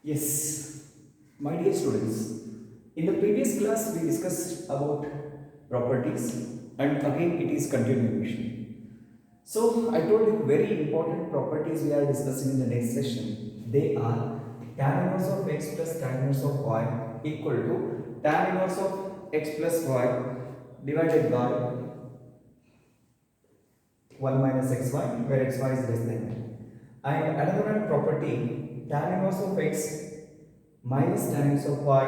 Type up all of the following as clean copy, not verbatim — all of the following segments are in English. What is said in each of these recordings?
Yes, my dear students, in the previous class we discussed about properties and again it is continuation. So I told you very important properties we are discussing in the next session. They are tan inverse of x plus tan inverse of y equal to tan inverse of x plus y divided by 1 minus xy where xy is less than 1. And another one property tan inverse of x minus tan inverse of y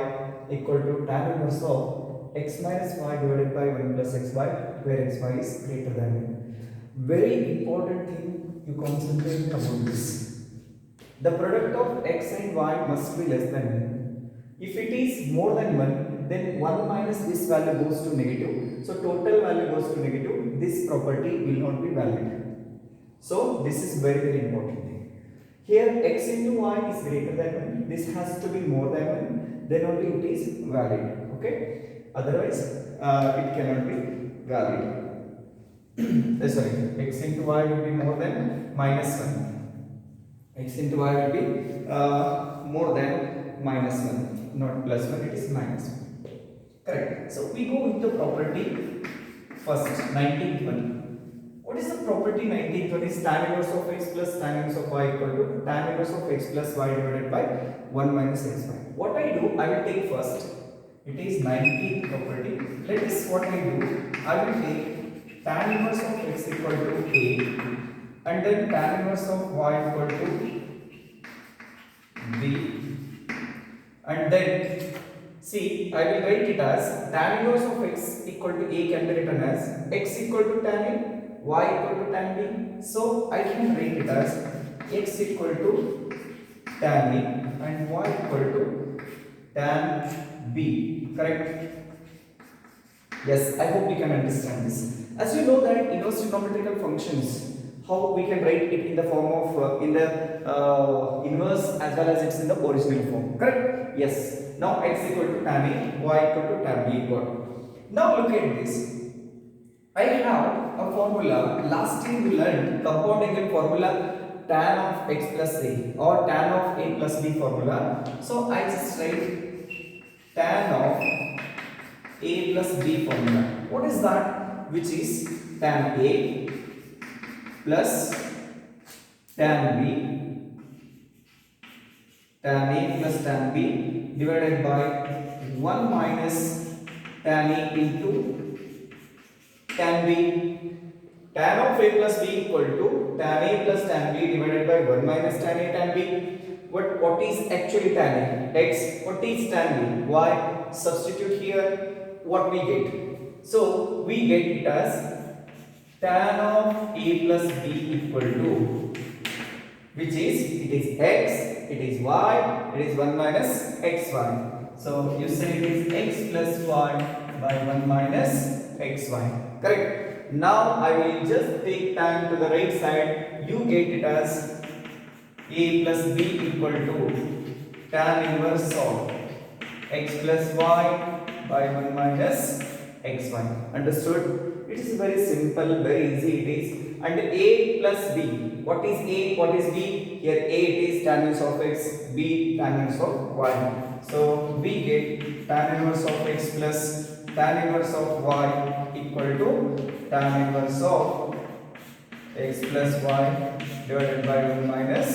equal to tan inverse of x minus y divided by 1 plus xy where xy is greater than 1. Very important thing you concentrate about this. The product of x and y must be less than 1. If it is more than 1, then 1 minus this value goes to negative. So total value goes to negative. This property will not be valid. So this is very important thing. Here x into y is greater than 1. This has to be more than 1. Then only it is valid. Okay. Otherwise it cannot be valid. Sorry, x into y will be more than minus 1. X into y will be more than minus 1. Not plus 1, it is minus 1. Correct. So we go with the property first, 19th one. What is the property 19th one? Is tan inverse of x plus tan inverse of y equal to tan inverse of x plus y divided by 1 minus xy. What I do, I will take first. It is 19th property. Let us what I do. I will take tan inverse of x equal to a and then tan inverse of y equal to b and then see, I will write it as tan inverse of x equal to a can be written as x equal to tan a, y equal to tan b. So I can write it as x equal to tan a and y equal to tan b. Correct? Yes, I hope you can understand this. As you know that inverse trigonometrical functions, how we can write it in the form of in the inverse as well as it's in the original form. Correct? Yes. Now x equal to tan a, y equal to tan b got. Now look at this. I have a formula. Last time we learned compound angle formula tan of x plus a or tan of a plus b formula. So I just write tan of a plus b formula. What is that? Which is tan a plus tan b, tan a plus tan b divided by 1 minus tan a into tan b. Tan of a plus b equal to tan a plus tan b divided by 1 minus tan a tan b. What is actually tan a? X. What is tan b? Y. Substitute here. What we get? So we get it as tan of a plus b equal to, which is, it is x, it is y, it is 1 minus xy. So you say it is x plus y by 1 minus xy. Correct? Now I will just take tan to the right side. You get it as a plus b equal to tan inverse of x plus y by 1 minus xy. Understood? It is very simple, very easy it is. And a plus b. What is a? What is b? Here a it is tan inverse of x, b tan inverse of y. So we get tan inverse of x plus tan inverse of y equal to tan inverse of x plus y divided by 1 minus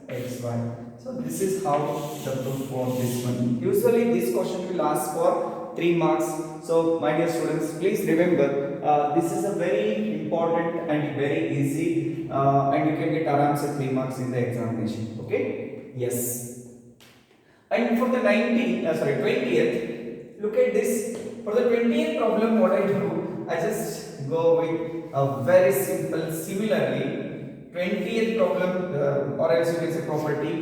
xy. So this is how the proof for this one. Usually this question will ask for 3 marks. So my dear students, please remember this is a very important and very easy and you can get around 3 marks in the examination. Okay? Yes. And for the 20th, look at this. For the 20th problem, what I do, I just go with a very simple, similarly 20th problem or else you can say property.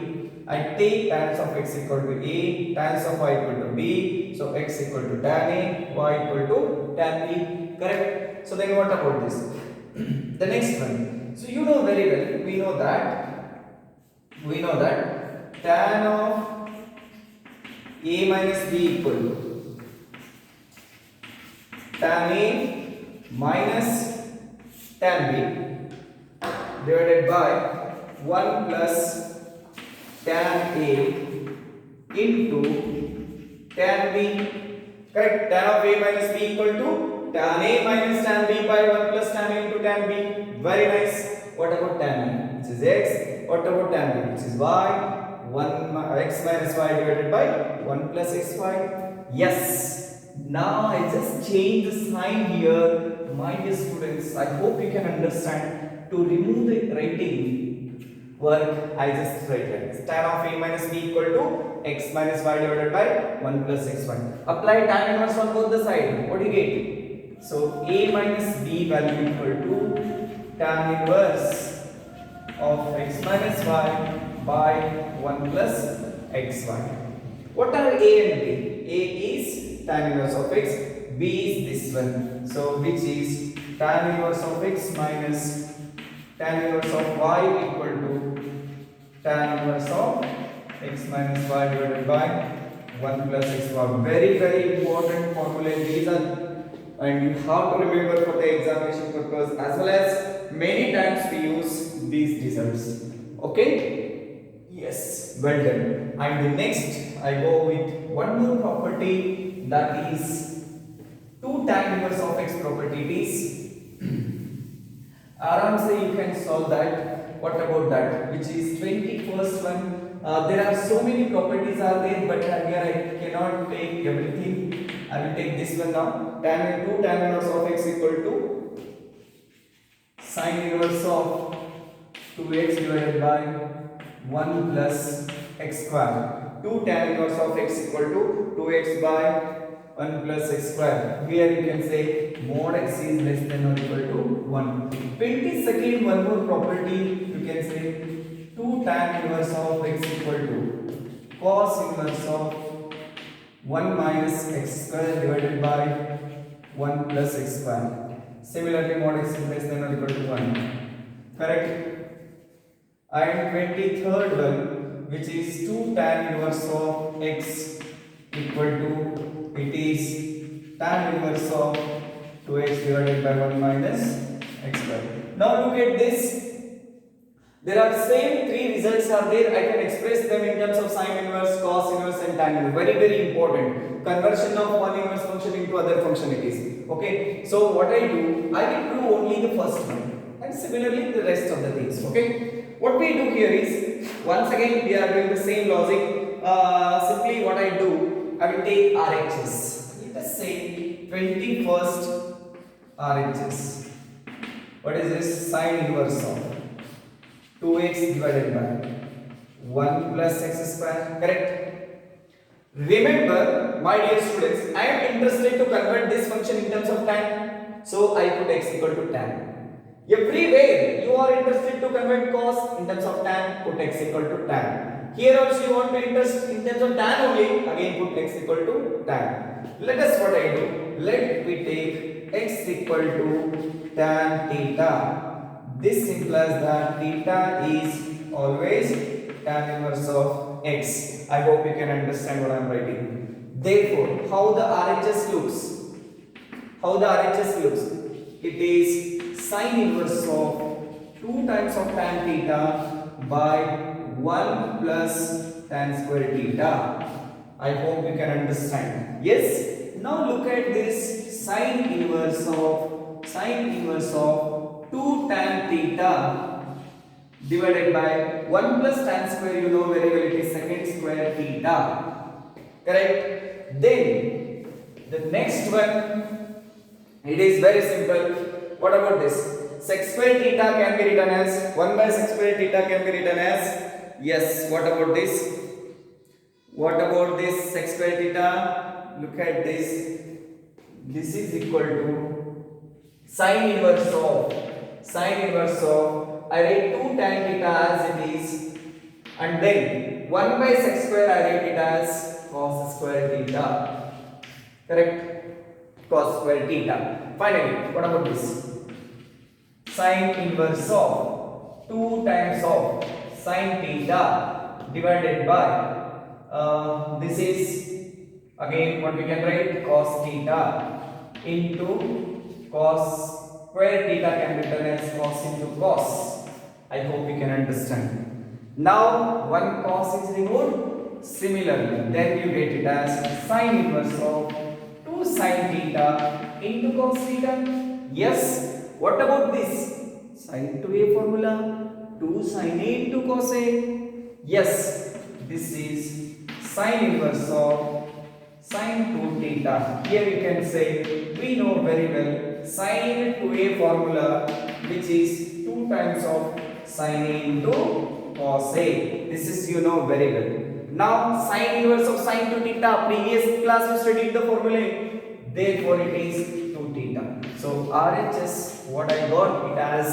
I take tan of x equal to a, tan of y equal to b. So x equal to tan a, y equal to tan b. Correct? So then what about this? The next one. So you know very well, we know that tan of a minus b equal to tan a minus tan b divided by 1 plus tan a into tan b. Correct? Tan of a minus b equal to tan a minus tan b by 1 plus tan a into tan b. Very nice. What about tan b, which is x? What about tan b, which is y? 1 x minus y divided by 1 plus xy. Yes. Now I just change the sign here. My dear students, I hope you can understand. To remove the writing work, I just write like this. Tan of a minus b equal to x minus y divided by 1 plus xy. Apply tan inverse on both the sides. What do you get? So a minus b value equal to tan inverse of x minus y by 1 plus xy. What are a and b? A is tan inverse of x, b is this one. So which is tan inverse of x minus tan inverse of y equal to tan inverse of x minus y divided by 1 plus xy. Very important formula these are, and you have to remember for the examination purpose as well as many times we use these results. Okay? Yes, well done. And the next I go with one more property, that is 2 tan inverse of x property. It is Aram say you can solve that. What about that? Which is 21st one. There are so many properties are there, but here I cannot take everything. I will take this one now. Tan 2 tan inverse of x equal to sin inverse of 2x divided by 1 plus x square. 2 tan inverse of x equal to 2x by 1 plus x square. Here you can say mod x is less than or equal to 1. 22nd, one more property, you can say 2 tan inverse of x equal to cos inverse of 1 minus x square divided by 1 plus x square. Similarly, mod x is less than or equal to 1. Correct? And 23rd one, which is 2 tan inverse of x equal to, it is tan inverse of 2x divided by 1 minus x square. Now look at this. There are same three results are there. I can express them in terms of sin inverse, cos inverse and tan inverse. Very important. Conversion of one inverse function into other function it is. Okay. So what I do, I will prove only the first one and similarly the rest of the things. Okay. What we do here is, once again we are doing the same logic. Simply what I do, I will take RHS. Let us say 21st RHS. What is this? Sin inverse of 2x divided by 1 plus x square. Correct? Remember, my dear students, I am interested to convert this function in terms of tan. So I put x equal to tan. Everywhere you are interested to convert cos in terms of tan, put x equal to tan. Here also you want to interest in terms of tan only, again put x equal to tan. Let us what I do. Let me take x equal to tan theta. This implies that theta is always tan inverse of x. I hope you can understand what I am writing. Therefore, how the RHS looks? How the RHS looks? It is sin inverse of 2 times of tan theta by 1 plus tan square theta. I hope you can understand. Yes. Now look at this sin inverse of 2 tan theta divided by 1 plus tan square, you know very well, it is secant square theta. Correct? Then the next one, it is very simple. What about this? Sec square theta can be written as 1 by sec square theta can be written as, yes, what about this? What about this sec square theta? Look at this. This is equal to sin inverse of, I write 2 tan theta as it is, and then 1 by sec square I write it as cos square theta. Correct? Cos square theta. Finally, what about this? Sin inverse of 2 times of sin theta divided by this is again what we can write, cos theta into cos square theta can be written as cos into cos. I hope you can understand. Now one cos is removed, similarly, then you get it as sine inverse of 2 sine theta into cos theta. Yes, what about this? Sin 2a formula, 2 sin a into cos a. Yes, this is sine inverse of sine 2 theta. Here you can say, we know very well sine 2a formula, which is 2 times of sine a into cos a. This is you know very well. Now sine inverse of sine 2 theta, previous class we studied the formula, therefore it is 2 theta. So RHS, what I got it as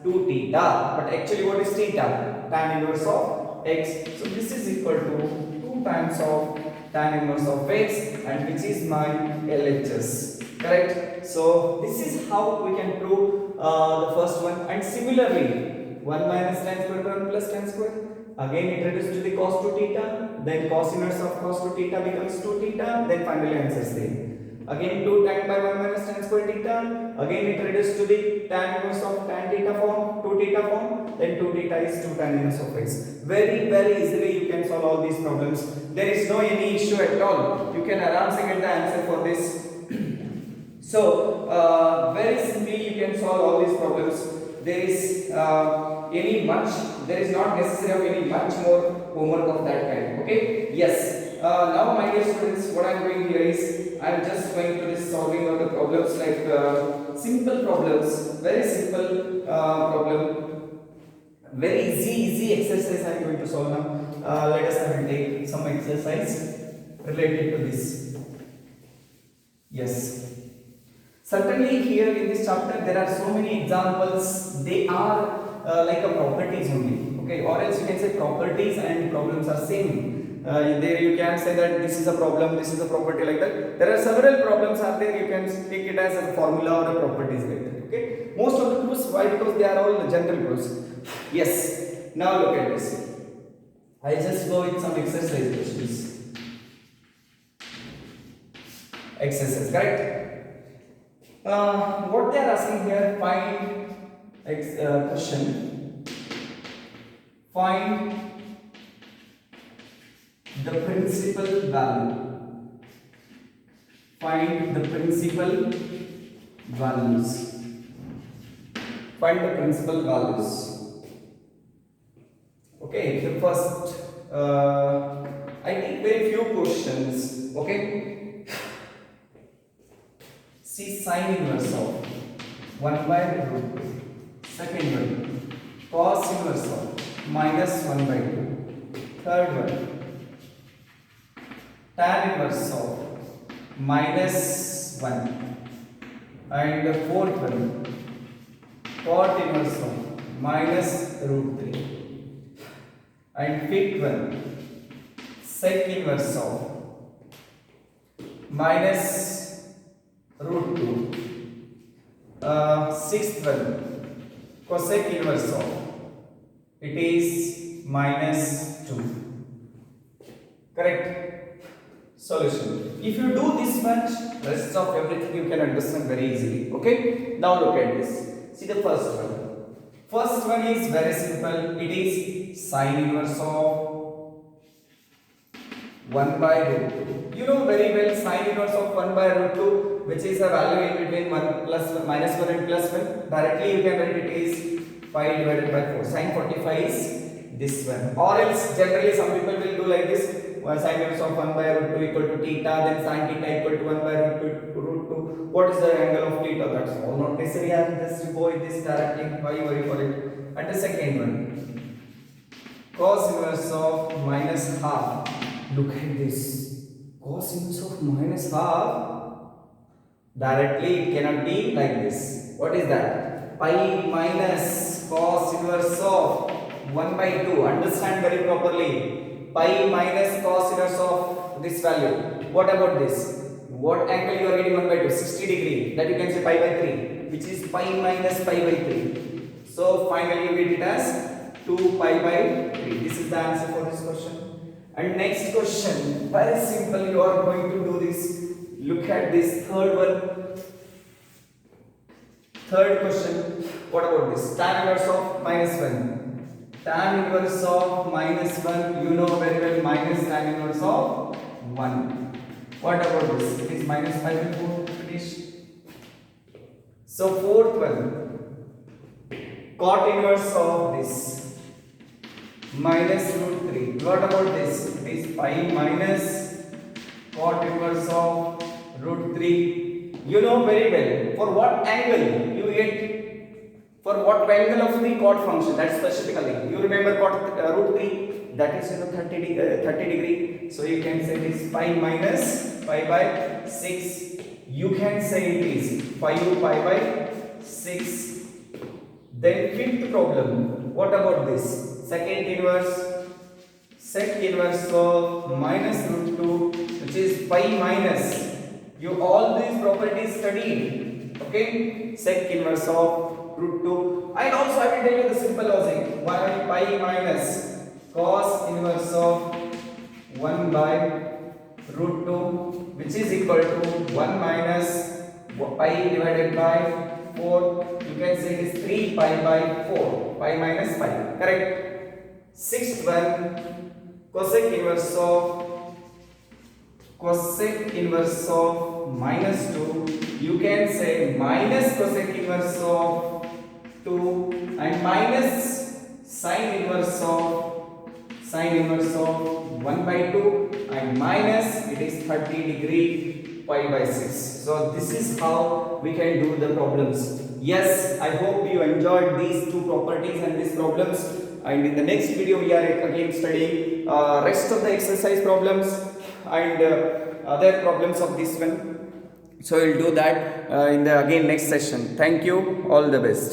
2 theta, but actually what is theta? Tan inverse of x. So this is equal to 2 times of tan inverse of x, and which is my LHS. Correct? So this is how we can prove the first one. And similarly, 1 minus tan square by 1 plus tan square. Again it reduces to the cos 2 theta, then cos inverse of cos 2 theta becomes 2 theta, then finally answer is there. Again 2 tan by 1 minus tan square theta, again it reduces to the tan inverse of tan theta form, 2 theta form, then 2 theta is 2 tan inverse of x. Very easily you can solve all these problems. There is no any issue at all. You can aram se get the answer for this. So very simply you can solve all these problems. There is there is not necessary of any much more homework of that kind. Okay? Yes. Now my dear students, what I am doing here is I am just going to this solving of the problems, like simple problems, very simple problem, very easy exercise I am going to solve now. Let us have a take some exercise related to this. Yes. Certainly here in this chapter there are so many examples. They are like a properties only. Okay, or else you can say properties and problems are same. There you can say that this is a problem, this is a property, like that. There are several problems are there. You can take it as a formula or a properties like that. Okay, most of the proofs, why? Because they are all general proofs. Yes. Now look at this. I just go with some exercise questions. Exercise, correct? What they are asking here, find question. Find the principal value. Find the principal values. Find the principal values. Okay, the first I think very few questions. Okay, see sine inverse of 1 by root 2. Second one, cos inverse of minus 1 by 2. Third one, tan inverse of minus 1. And the fourth one, cot inverse of minus root 3. And fifth one, sec inverse of minus root 2. Sixth one, cosec inverse of, it is minus 2. Correct? Solution. If you do this much, rest of everything you can understand very easily. Okay? Now look at this. See the first one. First one is very simple. It is sine inverse of 1 by root 2. You know very well sine inverse of 1 by root 2, which is a value in between 1 plus minus 1 and plus 1. Directly you can write it is pi divided by 4. Sine 45 is this one. Or else generally some people will do like this. Sine inverse of 1 by root 2 equal to theta, then sine theta equal to 1 by root 2. What is the angle of theta? That's all not necessary. I just go with this directly. Why worry for it? And the second one, cos inverse of minus half. Look at this. Cos inverse of minus half. Directly it cannot be like this. What is that? Pi minus cos inverse of 1 by 2. Understand very properly. Pi minus cos inverse of this value. What about this? What angle you are getting 1 by 2? 60 degree. That you can say pi by 3, which is pi minus pi by 3. So finally you get it as 2 pi by 3. This is the answer for this question. And next question, very simple. You are going to do this. Look at this third one. Third question. What about this? Tan inverse of minus 1. tan inverse of minus 1, you know very well, minus tan inverse of 1. What about this? It is minus 5 by 4, finish. So fourth one, cot inverse of this, minus root 3. What about this? It is pi minus cot inverse of root 3. You know very well for what angle you get, for what angle of the cot function, that specifically. You remember cot root 3, that is 30 degree. So you can say this pi minus pi by 6. You can say it is 5 pi by 6. Then fifth problem, what about this? Secant inverse of minus root 2, which is pi minus. You all these properties studied, okay? Sec inverse of root 2. And also I will tell you the simple logic. 1 pi minus cos inverse of 1 by root 2, which is equal to 1 minus pi divided by 4. You can say it is 3 pi by 4. Pi minus pi. Correct. Sixth one, cosec inverse of minus 2. You can say minus cosec inverse of 2 and minus sine inverse of 1 by 2 and minus it is 30 degree pi by 6. So this is how we can do the problems. Yes, I hope you enjoyed these two properties and these problems, and in the next video we are again studying rest of the exercise problems and other problems of this one. So we'll do that in the again next session. Thank you, all the best.